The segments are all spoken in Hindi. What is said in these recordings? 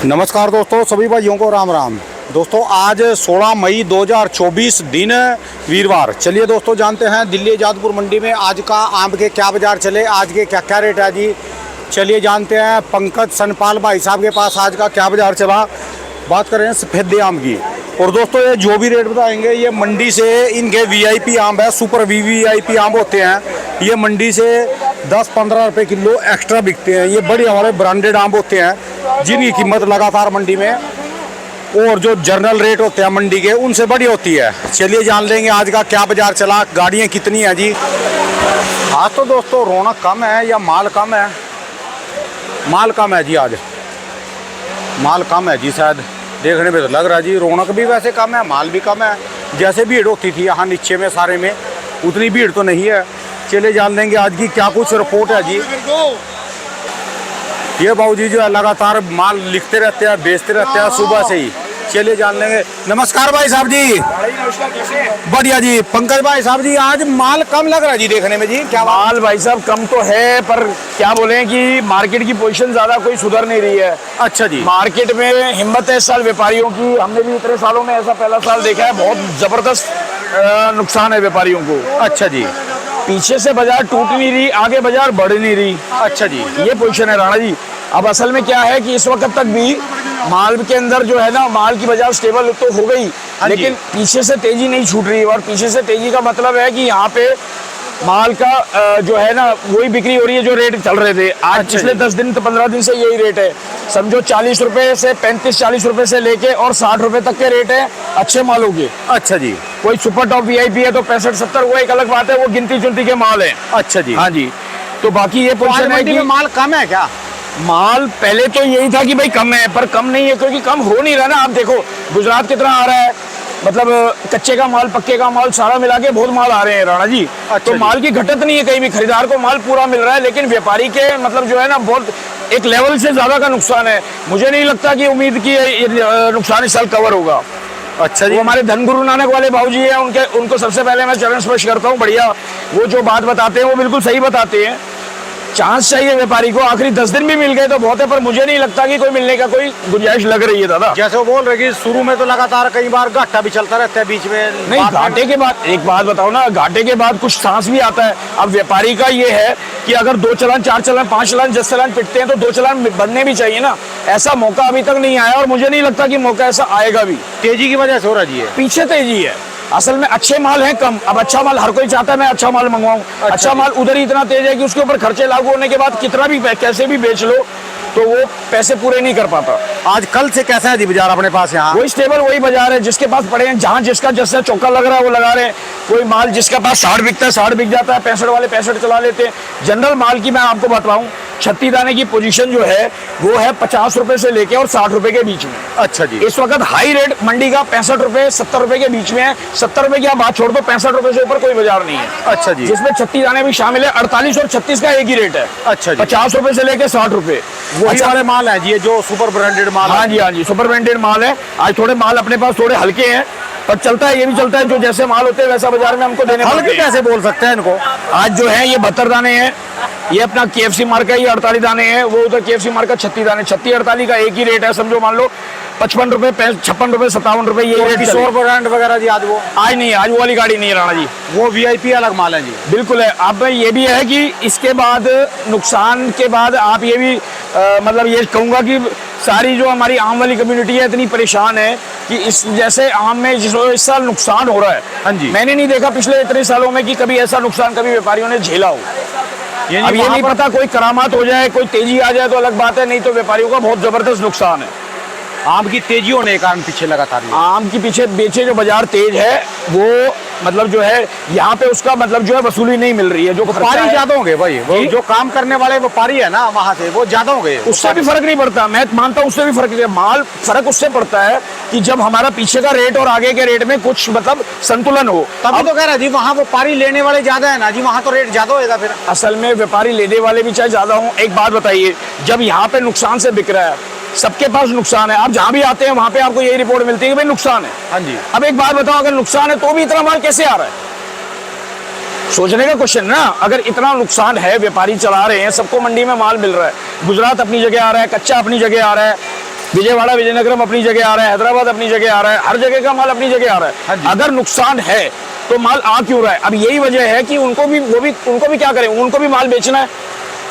नमस्कार दोस्तों, सभी भाइयों को राम राम। दोस्तों आज 16 मई 2024 दिन वीरवार। चलिए दोस्तों जानते हैं दिल्ली जादपुर मंडी में आज का आम के क्या बाजार चले, आज के क्या क्या रेट है जी। चलिए जानते हैं पंकज सनपाल भाई साहब के पास आज का क्या बाजार चला। बात करें सफ़ेद आम की। और दोस्तों ये जो भी रेट बताएंगे ये मंडी से इनके वीआईपी आम है, सुपर वीवीआईपी आम होते हैं। ये मंडी से 10-15 रुपये किलो एक्स्ट्रा बिकते हैं। ये बढ़िया वाले ब्रांडेड आम होते हैं जिनकी कीमत लगातार मंडी में और जो जर्नल रेट होते हैं मंडी के उनसे बड़ी होती है। चलिए जान लेंगे आज का क्या बाजार चला, गाड़ियाँ कितनी हैं जी। हाँ तो दोस्तों रौनक कम है या माल कम है? माल कम है जी, आज माल कम है जी। शायद देखने में तो लग रहा है जी रौनक भी वैसे कम है, माल भी कम है। जैसे भीड़ होती थी यहाँ नीचे में सारे में उतनी भीड़ तो नहीं है। चलिए जान लेंगे आज की क्या कुछ रिपोर्ट है जी। ये बाबूजी जो है लगातार माल लिखते रहते हैं, बेचते रहते हैं सुबह से ही। चलिए जान लेंगे। नमस्कार भाई साहब जी। बढ़िया जी। पंकज भाई साहब जी आज माल कम लग रहा है जी देखने में जी। क्या माल भाई साहब कम तो है, पर क्या बोले कि मार्केट की पोजीशन ज्यादा कोई सुधर नहीं रही है। अच्छा जी। मार्केट में हिम्मत है इस साल व्यापारियों की। हमने भी इतने सालों में ऐसा पहला साल देखा है, बहुत जबरदस्त नुकसान है व्यापारियों को। अच्छा जी। पीछे से बाजार टूट नहीं रही, आगे बाजार बढ़ नहीं रही। अच्छा जी। ये पोजीशन है राणा जी। अब असल में क्या है कि इस वक्त तक भी माल के अंदर जो है ना, माल की बाजार स्टेबल तो हो गई, लेकिन पीछे से तेजी नहीं छूट रही। और पीछे से तेजी का मतलब है कि यहाँ पे माल का जो है ना वही बिक्री हो रही है जो रेट चल रहे थे। आज पिछले 10 दिन तो 15 दिन से यही रेट है। समझो 40 रुपए से 35-40 रुपए से लेके और 60 रुपए तक के रेट है अच्छे मालों के। अच्छा जी। कोई सुपर टॉप वीआईपी है तो 65-70, वो एक अलग बात है, वो गिनती चुनती के माल है। अच्छा जी। हाँ जी। तो बाकी ये पोजीशन है कि माल कम है क्या? माल पहले तो यही था कि भाई कम है, पर कम नहीं है क्योंकि कम हो नहीं रहा ना। आप देखो गुजरात कितना आ रहा है, मतलब कच्चे का माल, पक्के का माल सारा मिला के बहुत माल आ रहे हैं राणा जी। तो माल की घटत नहीं है कहीं भी, खरीदार को माल पूरा मिल रहा है, लेकिन व्यापारी के मतलब जो है ना बहुत एक लेवल से ज्यादा का नुकसान है। मुझे नहीं लगता कि उम्मीद की नुकसान इस साल कवर होगा। अच्छा जी। वो हमारे धन गुरु नानक वाले बाबूजी हैं, उनको सबसे पहले मैं चरण स्पर्श करता हूँ। बढ़िया, वो जो बात बताते हैं वो बिल्कुल सही बताते हैं। चांस चाहिए व्यापारी को, आखिरी 10 दिन भी मिल गए तो बहुत है, पर मुझे नहीं लगता कि कोई मिलने का कोई गुंजाइश लग रही है दादा। जैसे वो बोल रहे कि शुरू में तो लगातार कई बार घाटा भी चलता रहता है बीच में। नहीं, घाटे के बाद एक बात बताओ ना, घाटे के बाद कुछ सांस भी आता है। अब व्यापारी का ये है कि अगर 2 चालान 4 चालान 5 चालान 10 चालान पिटते हैं तो 2 चालान बनने भी चाहिए ना। ऐसा मौका अभी तक नहीं आया और मुझे नहीं लगता कि मौका ऐसा आएगा भी। तेजी की वजह से हो रहा जी, पीछे तेजी है। असल में अच्छे माल हैं कम। अब अच्छा माल हर कोई चाहता है मैं अच्छा माल मंगवाऊं। अच्छा माल उधर ही इतना तेज है कि उसके ऊपर खर्चे लागू होने के बाद कितना भी कैसे भी बेच लो तो वो पैसे पूरे नहीं कर पाता। आज कल से कैसा है जी बाजार अपने पास? यहाँ वही स्टेबल वही बाजार है, जिसके पास पड़े हैं, जहाँ जिसका जैसा चौका लग रहा है वो लगा रहे हैं। कोई माल जिसका पास 60 बिकता है 60 बिक जाता है, 65 वाले 65 चला लेते हैं। जनरल माल की मैं आपको बताऊं, 36 दाने की पोजीशन जो है वो है 50 रुपए से लेके और 60 रुपए के बीच में। अच्छा जी। इस वक्त हाई रेट मंडी का 65 रुपए 70 रुपए के बीच में है। 70 रुपए की आप बात छोड़ दो, 65 रुपए से ऊपर कोई बाजार नहीं है। अच्छा जी। जिसमें 36 दाने भी शामिल है। 48 और 36 का एक ही रेट है। अच्छा जी। 50 रुपए से लेके 60 रुपए वही वाले माल है जी, जो सुपर ब्रांडेड माल। हाँ जी, हाँ जी, सुपर ब्रांडेड माल है। आज थोड़े माल अपने पास थोड़े हल्के हैं, पर चलता है, ये भी चलता है। जो जैसे माल होते हैं वैसा बाजार में हमको देने हल्के कैसे बोल सकते हैं इनको? आज जो है ये 72 दाने हैं। ये अपना KFC मार्क है, ये 48 दाने हैं। वो उधर KFC मार्क का 36 दाने, 36-48 का एक ही रेट है। समझो मान लो 55 रुपए 56 रुपए 57 रुपए ये रेट। किशोर ब्रांड वगैरह जी आज आज नहीं है, आज वो वाली गाड़ी नहीं है राणा जी। वो वीआईपी अलग माल है जी। बिल्कुल है। अब ये भी है कि इसके बाद नुकसान के बाद आप ये भी मतलब ये कहूँगा कि सारी जो हमारी आम वाली कम्युनिटी है इतनी परेशान है कि इस जैसे आम में इस साल नुकसान हो रहा है। हाँ जी। मैंने नहीं देखा पिछले इतने सालों में कि कभी ऐसा नुकसान कभी व्यापारियों ने झेला हो। अब ये नहीं पता, कोई करामात हो जाए, कोई तेजी आ जाए तो अलग बात है, नहीं तो व्यापारियों का बहुत जबरदस्त नुकसान है। आम की तेजी होने के कारण पीछे लगातार आम की पीछे बेचे जो बाजार तेज है वो मतलब जो है यहाँ पे उसका मतलब जो है वसूली नहीं मिल रही है। जो व्यापारी ज्यादा होंगे भाई, वो जो काम करने वाले व्यापारी है ना वहाँ से वो ज्यादा होंगे। उससे भी फर्क नहीं पड़ता, मैं मानता हूँ उससे भी फर्क नहीं। माल फर्क उससे पड़ता है कि जब हमारा पीछे का रेट और आगे के रेट में कुछ मतलब संतुलन हो। तभी तो कह रहा जी वहाँ व्यापारी लेने वाले ज्यादा है ना जी, वहाँ तो रेट ज्यादा होगा। फिर असल में व्यापारी लेने वाले भी चाहे ज्यादा हो। एक बात बताइए, जब यहाँ पे नुकसान से बिक रहा है, सबके पास नुकसान है, आप जहाँ भी आते हैं वहाँ पे आपको यही रिपोर्ट मिलती है कि भाई नुकसान है। हाँ जी। अब एक बात बताओ, अगर नुकसान है तो भी इतना माल कैसे आ रहा है? सोचने का क्वेश्चन ना। अगर इतना नुकसान है, व्यापारी चला रहे हैं, सबको मंडी में माल मिल रहा है, गुजरात अपनी जगह आ रहा है, कच्चा अपनी जगह आ रहा है, विजयवाड़ा विजयनगरम अपनी जगह आ रहा है, हैदराबाद अपनी जगह आ रहा है, हर जगह का माल अपनी जगह आ रहा हाँ है। जी। अगर नुकसान है तो माल आ क्यों रहा है? अब यही वजह है कि उनको भी क्या करें, उनको भी माल बेचना है,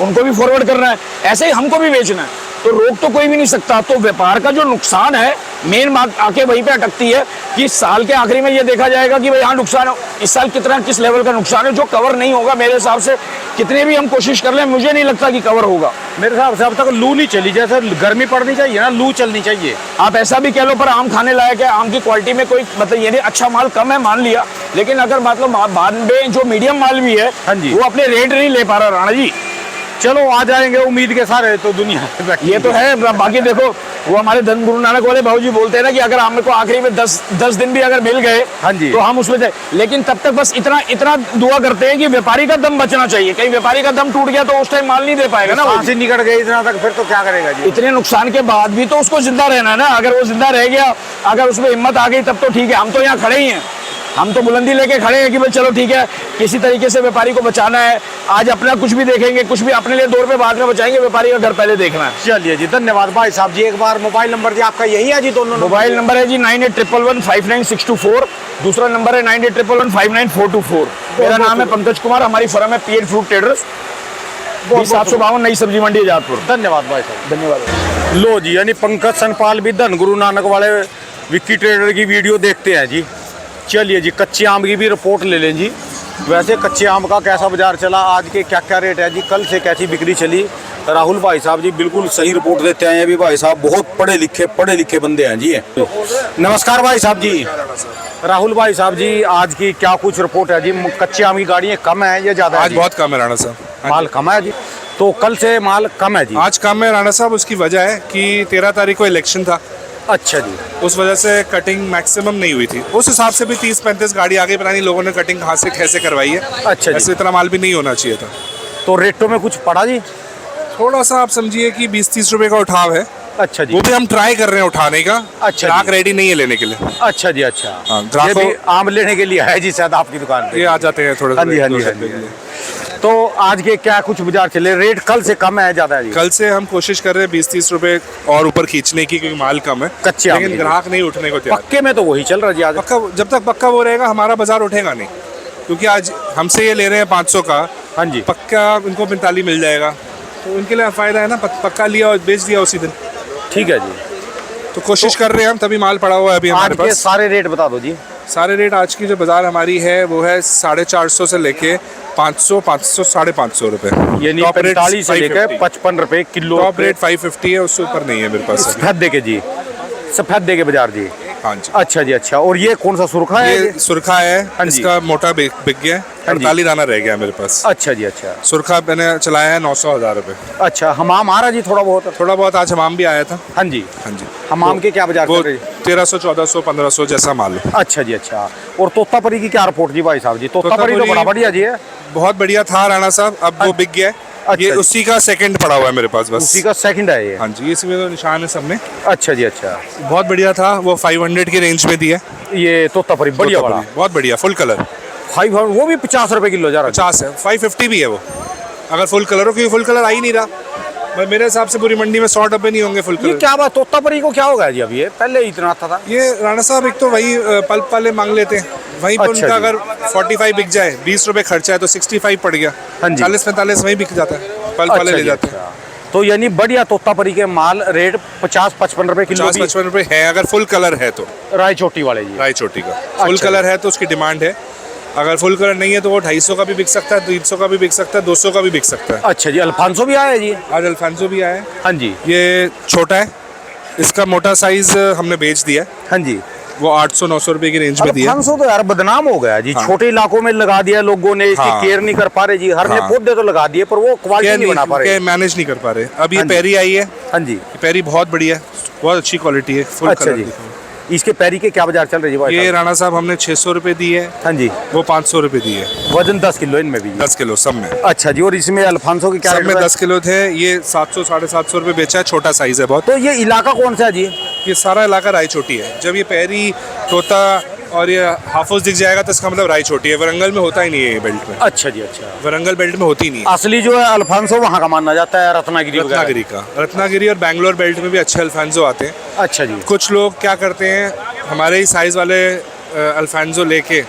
उनको भी फॉरवर्ड करना है, ऐसे ही हमको भी बेचना है, तो रोक तो कोई भी नहीं सकता। तो व्यापार का जो नुकसान है, मेन बात आके वहीं पे अटकती है कि साल के आखिरी में ये देखा जाएगा कि भाई हाँ नुकसान है, इस साल किस लेवल का नुकसान है, जो कवर नहीं होगा। मेरे हिसाब से कितने भी हम कोशिश कर लें, मुझे नहीं लगता कि कवर होगा। मेरे हिसाब से अब तक लू नहीं चली, जैसे गर्मी पड़नी चाहिए ना, लू चलनी चाहिए। आप ऐसा भी कह लो, पर आम खाने लायक है, आम की क्वालिटी में कोई मतलब ये नहीं, अच्छा माल कम है मान लिया, लेकिन अगर मतलब बाद में जो मीडियम माल भी है हाँ जी। वो अपने रेट नहीं ले पा रहा राणा जी। चलो आ जाएंगे उम्मीद के सारे, तो दुनिया ये तो है। बाकी देखो, वो हमारे धन गुरु नानक वाले भाऊ जी बोलते हैं ना कि अगर हमें को आखिरी में 10 दिन भी अगर मिल गए हाँ जी। तो हम उसमें जाए, लेकिन तब तक बस इतना दुआ करते हैं कि व्यापारी का दम बचना चाहिए। कहीं व्यापारी का दम टूट गया तो उस टाइम माल नहीं दे पाएगा ना। सांस ही निकल गई इतना तक, फिर तो क्या करेगा जी। इतने नुकसान के बाद भी तो उसको जिंदा रहना है ना। अगर वो जिंदा रह गया, अगर उसमें हिम्मत आ गई तब तो ठीक है। हम तो यहाँ खड़े ही हैं, हम तो बुलंदी लेके खड़े हैं कि भाई चलो ठीक है, किसी तरीके से व्यापारी को बचाना है। आज अपना कुछ भी देखेंगे, कुछ भी अपने लिए 2 रुपए बाद में बचाएंगे, व्यापारी का घर पहले देखना है। चलिए जी, धन्यवाद भाई साहब जी। एक बार मोबाइल नंबर जी आपका यही है जी? दोनों मोबाइल नंबर है जी 9811599624, दूसरा नंबर है 9811599424। मेरा नाम है पंकज कुमार, हमारी फर्म है पीएन फ्रूट ट्रेडर्स, 752 नई सब्जी मंडी आजादपुर। धन्यवाद भाई साहब, धन्यवाद। लो जी, यानी पंकज सनपाल भी धन गुरु नानक वाले विक्की ट्रेडर की वीडियो देखते हैं जी। चलिए जी, कच्चे आम की भी रिपोर्ट ले लें जी। वैसे कच्चे आम का कैसा बाजार चला, आज के क्या क्या रेट है जी, कल से कैसी बिक्री चली, राहुल भाई साहब जी बिल्कुल सही रिपोर्ट देते हैं। अभी भाई साहब बहुत पढ़े लिखे बंदे हैं जी। नमस्कार भाई साहब जी। राहुल भाई साहब जी, आज की क्या कुछ रिपोर्ट है जी? कच्चे आम की गाड़ियाँ कम है या ज़्यादा है? आज बहुत कम है राणा साहब, माल कम है जी, तो कल से माल कम है जी? आज कम है राणा साहब। उसकी वजह है कि 13 तारीख को इलेक्शन था, अच्छा जी। उस वजह से कटिंग मैक्सिमम नहीं हुई थी। उस हिसाब से भी 30-35 गाड़ी आ गई, पता नहीं लोगों ने कटिंग कहाँ से कैसे करवाई है। अच्छा जी। ऐसे इतना माल भी नहीं होना चाहिए था। तो रेटों में कुछ पड़ा जी? थोड़ा सा आप समझिए कि 20-30 रुपए का उठाव है। अच्छा जी। वो भी हम ट्राई कर रहे हैं उठाने का। अच्छा ग्राहक जी। रेडी नहीं है लेने के लिए। अच्छा जी, अच्छा। हाँ, ये ग्राहकों- भी आम लेने के लिए है जी शायद आपकी दुकान पे? ये आ जाते हैं थोड़े हाँ जी, हाँ जी, थोड़े हाँ रुपए जी। के लिए। तो आज के क्या कुछ बाजार चले, रेट कल से कम है ज़्यादा है जी? कल से हम कोशिश कर रहे हैं 20-30 रुपए और ऊपर खींचने की, क्योंकि माल कम है, कच्चे आम लेकिन के। ग्राहक नहीं उठने को तैयार। पक्के में तो वही चल रहा है जी आज। पक्का, जब तक पक्का वो रहेगा हमारा बाजार उठेगा नहीं, क्योंकि आज हमसे ये ले रहे हैं 500 का, हाँ जी। पक्का इनको 45 मिल जाएगा, तो उनके लिए फ़ायदा है ना। पक्का लिया और बेच दिया उसी दिन। ठीक है जी। तो कोशिश कर रहे हैं हम, तभी माल पड़ा हुआ है अभी आज हमारे के पास। सारे रेट बता दो जी। सारे रेट आज की जो बाजार हमारी है वो है 450 से लेके 500, 500, 550 रुपए। यानी टॉप रेट 45 से लेकर 550। 55 रुपए किलो। टॉप रेट 550 है, उससे ऊपर नहीं है मेरे पास अभी। सफेदे के जी, सफेदे के बाजार जी। हाँ जी। अच्छा जी, अच्छा। और ये कौन सा सुरखा है? ये सुरखा है, हाँ जी। इसका मोटा बिक गया है, हाँ जी। 48 दाना रह गया मेरे पास। अच्छा जी, अच्छा। सुरखा मैंने चलाया है 900,000 रुपए। अच्छा, हमाम आ रहा जी थोड़ा बहुत? थोड़ा बहुत आज हमाम भी आया था। हाँ जी। हाँ जी। हमाम के क्या बाजार वो चल रहे हैं? 1300, 1400, 1500 जैसा माल हो। अच्छा जी, अच्छा। और तोतापरी की क्या रिपोर्ट जी भाई साहब जी? तोतापरी तो तोतापरी- बड़ा बढ़िया जी है। बहुत बढ़िया था राणा साहब, अब वो बिक गया है। अच्छा ये जी। उसी का सेकंड पड़ा हुआ है मेरे पास बस। उसी का सेकंड है ये? हाँ जी, इसमें तो निशान है सब में। अच्छा जी, अच्छा। बहुत बढ़िया था, वो 500 की रेंज में दिया। ये तोतापरी बढ़िया वाला बहुत बढ़िया, फुल कलर 500, वो भी 50 रुपए किलो जा रहा है? 50 है, 550 भी है वो, अगर फुल कलर हो, क्योंकि फुल कलर आ ही नहीं रहा। पर मेरे हिसाब से पूरी मंडी में 100 डब्बे नहीं होंगे फुल ये कलर। क्या बात, तोतापरी को क्या हो गया जी? अभी ये पहले ही इतना आता था। ये राणा साहब एक तो वही पल्प वाले मांग लेते हैं, वहीं पे अच्छा उनका जी। अगर 45 बिक जाए, 20 रुपए खर्चा है तो 65 पड़ गया। हाँ जी। 40-45 वहीं बिक जाता है, पल्प वाले अच्छा ले जी, जाते हैं। अच्छा। तो यानी बढ़िया तोतापरी के माल रेट 50-55 रुपए किलो 50-55 रुपए है अगर फुल कलर है तो। राय छोटी वाले जी? राई चोटी का फुल अच्छा। कलर है तो उसकी डिमांड है, अगर फुल कलर नहीं है तो वो 250 का भी बिक सकता है, 300 का भी बिक सकता है, 200 का भी बिक सकता है। अच्छा जी। अल्फांसो भी आया है जी? आज अल्फांसो भी आया है। हाँ जी, ये छोटा है, इसका मोटा साइज हमने बेच दिया, हाँ जी। वो 800-900 रुपए की रेंज में दिया। अल्फांसो तो यार बदनाम हो गया जी। हाँ। छोटे इलाकों में लगा दिया लोगों ने, इसकी हाँ। केयर नहीं कर पा रहे जी। हर ने हाँ। पौधे तो लगा दिए पर वो क्वालिटी नहीं बना पा रहे। मैनेज नहीं कर पा रहे। अब ये हाँ जी। पैरी आई है, हाँ जी। ये पैरी बहुत बढ़िया है, बहुत अच्छी क्वालिटी है, फुल अच्छा कलर जी। दिखा। इसके पैरी के क्या बाजार चल रहे जी भाई ये साहब? राणा साहब हमने 600 रुपए दी है, हाँ जी। वो 500 रुपए दी है। वजन 10 किलो इनमें भी जी? 10 किलो सब में। अच्छा जी। और इसमें अल्फांसो की क्या सब रेट में है? 10 किलो थे, ये 700-750 रुपए बेचा है, छोटा साइज है बहुत। तो ये इलाका कौन सा है जी? ये सारा इलाका रायचोटी है। जब ये पैरी, तोता, और ये हाफुज दिख जाएगा तो इसका मतलब राई छोटी है। वरंगल में होता ही नहीं है ये बेल्ट में, अच्छा जी, अच्छा। वरंगल बेल्ट में होती नहीं है। असली जो है अल्फांसो वहाँ का माना जाता है, रत्नागिरी वगैरह। रत्नागिरी का, रत्नागिरी और बैंगलोर बेल्ट में भी अच्छे अल्फांसो आते हैं। अच्छा जी। कुछ लोग क्या करते हैं, हमारे ही साइज़ वाले अल्फांसो लेके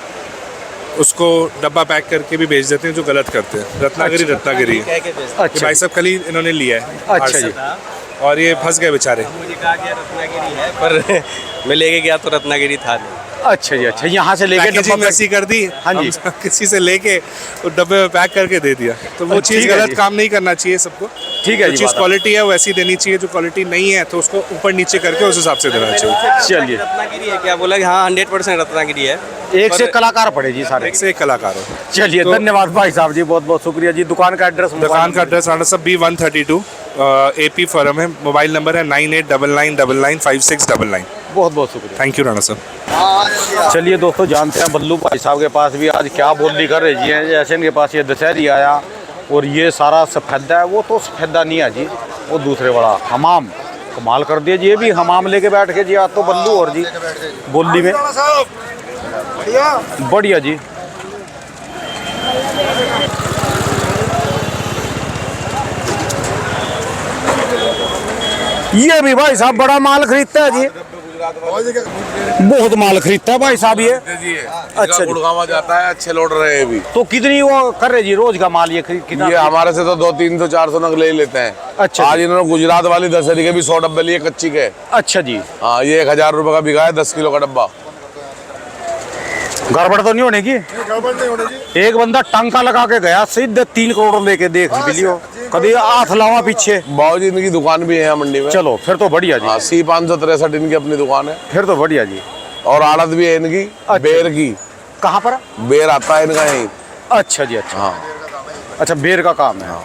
उसको डब्बा पैक करके भी भेज देते हैं, जो गलत करते हैं। रत्नागिरी रत्नागिरी है। ये अच्छा भाई साहब कल ही इन्होंने लिया है। अच्छा जी। और ये फंस गए बेचारे। मुझे कहा गया रत्नागिरी है, पर मैं लेके गया तो रत्नागिरी था नहीं। अच्छा जी, अच्छा। यहाँ से लेके पैकेजिंग डब्बा वैसी कर दी। हाँ जी। हम किसी से लेके वो डब्बे में पैक करके दे दिया, तो वो चीज़ ठीक है गलत जी। काम नहीं करना चाहिए सबको। ठीक है जो जी, चीज़ बात क्वालिटी है वैसी देनी चाहिए, जो क्वालिटी नहीं है तो उसको ऊपर नीचे करके उस हिसाब से देना चाहिए। चलिए। रत्नागिरी है क्या, बोला कि हाँ 100% रत्नागिरी है। एक से कलाकार पड़े जी सारे। एक से एक कलाकार हो। चलिए, तो- धन्यवाद भाई साहब जी, बहुत बहुत शुक्रिया जी। दुकान का एड्रेस, दुकान का एड्रेस राणा साहब B132 AP फॉरम है। मोबाइल नंबर है 9899995699। बहुत बहुत शुक्रिया। थैंक यू राणा साहब। चलिए दोस्तों, जानते हैं बल्लू भाई साहब के पास भी आज क्या बोली कर रहे जी हैं। जैसे इनके पास ये दशहरी आया और ये सारा सफेदा है, वो तो सफेदा नहीं है जी, वो दूसरे वाला हमाम। कमाल कर दिया जी, ये भी हमाम लेके बैठ के जी आज तो बल्लू और जी बोली में। बढ़िया जी। ये भी भाई साहब बड़ा माल खरीदता है जी, बहुत माल खरीदता है भाई साहब ये। अच्छा जी। गुड़गांव जाता है, अच्छे लोड रहे हैं अभी। तो कितनी वो कर रहे जी रोज का माल ये खरीद कितना? ये हमारे से तो 200-300-400 नग ले ही लेते हैं। अच्छा आज जी। इन्होंने गुजरात वाली दशहरी के भी 100 डब्बे लिए कच्ची के। अच्छा जी। हाँ, ये 1000 रुपए का बिका है, 10 किलो का डब्बा। गड़बड़ तो नहीं होने की? एक बंदा टांका लगा के गया सीधे 3 करोड़ लेके, देख लियो कभी हाथ लावा पीछे। बाबूजी इनकी दुकान भी है यहाँ मंडी में। चलो फिर तो बढ़िया जी। हाँ, C563 इनकी अपनी दुकान है। फिर तो बढ़िया जी। और आड़त भी है इनकी बेर की। कहाँ पर? बेर आता है इनका यहीं। अच्छा जी, अच्छा। हाँ अच्छा, बेर का काम है।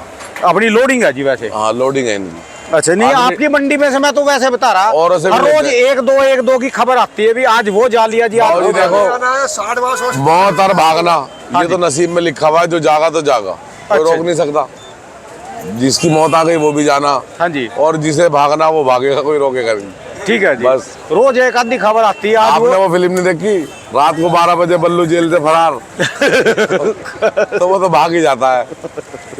अपनी लोडिंग है जी वैसे। हाँ, लोडिंग है इनकी। अच्छा, नहीं आदमी- आपकी मंडी में से मैं तो वैसे बता रहा, और ऐसे भी हर रोज लेते एक दो की खबर आती है भी आज वो जा लिया जी, आज बाबूजी वो जा देखो, लिया। मौत और भागना हाँ ये तो जी। नसीब में लिखा हुआ है। जो जागा तो जागा, कोई अच्छा। रोक नहीं सकता। जिसकी मौत आ गई वो भी जाना, हाँ जी, और जिसे भागना वो भागेगा, कोई रोकेगा नहीं। ठीक है जी। बस। रोज एक आधी खबर आती है आज आपने वो। वो फिल्म नहीं देखी, रात को 12 बजे बल्लू जेल से फरार? तो वो तो भाग ही जाता है।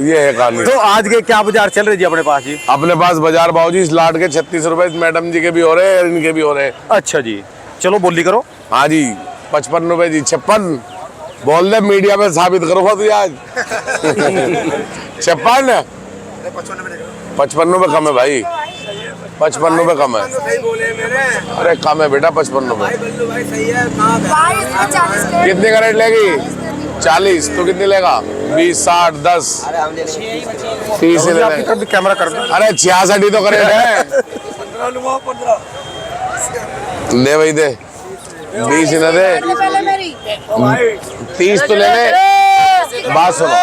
ये है कहानी। तो आज के क्या बाजार चल रहे जी अपने पास जी? अपने पास बाजार बाबूजी इस लाट के 36 रुपए, मैडम जी के भी हो रहे हैं, इनके भी हो रहे हैं। अच्छा जी, चलो बोली करो। हाँ जी, 55 रुपए जी। 56 बोल दे, मीडिया में साबित करूंगा तुझे आज। 56 55 रुपए कम है भाई, 55 रुपए कम है। अरे कम है बेटा, 55 रुपए। कितने का रेट लेगी? 40। तो कितने लेगा? 20, 60, 10, 30 ही ले आपकी ले। तरफ भी कैमरा कर दो। अरे 66 ही तो का रेट है। ले भाई दे, 20 ही ना दे, 30 तो ले ले। बात सुनो,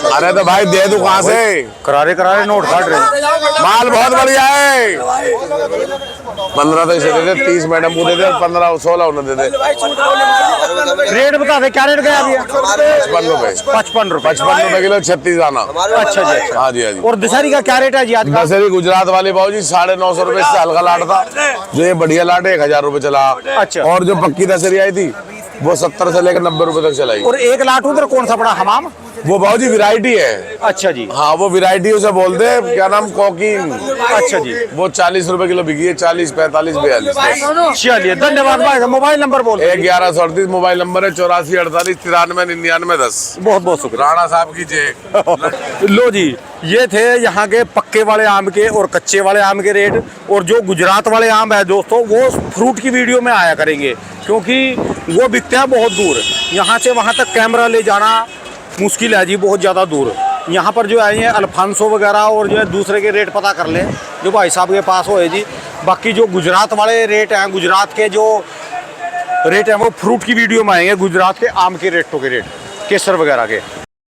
अरे तो भाई दे दू कहाँ से? करारे करारे नोट काट रहे हैं। माल बहुत बढ़िया है। 15 तो इसे दे दे, 30 मैडम को दे दे, 15 16 उन्हें दे दे। रेट बता दे, क्या रेट गया अभी? 55 रुपए। 55 रुपए। 55 रुपए किलो, 36 आना। अच्छा जी, अच्छा। हाँ जी, हाँ जी। और दशहरी का क्या रेट है जी आज का? दशहरी गुजरात वाली बाबूजी 950 रुपए से हल्का लाट था। जो ये बढ़िया लाट है 1000 रुपए चला। अच्छा। और जो पक्की दशहरी आई थी वो 70 से लेकर 90 रुपए तक चलाई। और एक लाट उधर कौन सा पड़ा? हमाम? वो बाबूजी वैरायटी है। अच्छा जी। हाँ, वो वैरायटी उसे बोलते हैं, क्या नाम, कोकीन। अच्छा जी। वो 40 रुपए किलो बिकी है, 40, 45, 42। चलिए, धन्यवाद भाई। मोबाइल नंबर बोल। 1138 मोबाइल नंबर है, 84 48 93 99 10। बहुत बहुत शुक्रिया। राणा साहब की जय। लो जी, ये थे यहाँ के पक्के वाले आम के और कच्चे वाले आम के रेट। और जो गुजरात वाले आम है दोस्तों, वो फ्रूट की वीडियो में आया करेंगे, क्योंकि वो बिकते हैं बहुत दूर। यहाँ से वहाँ तक कैमरा ले जाना मुश्किल है जी, बहुत ज़्यादा दूर। यहाँ पर जो आए हैं अल्फांसो वगैरह और जो है दूसरे के रेट पता कर लें जो भाई साहब के पास होए जी। बाकी जो गुजरात वाले रेट हैं, गुजरात के जो रेट हैं वो फ्रूट की वीडियो में आएंगे, गुजरात के आम के रेटों के रेट, केसर वगैरह के।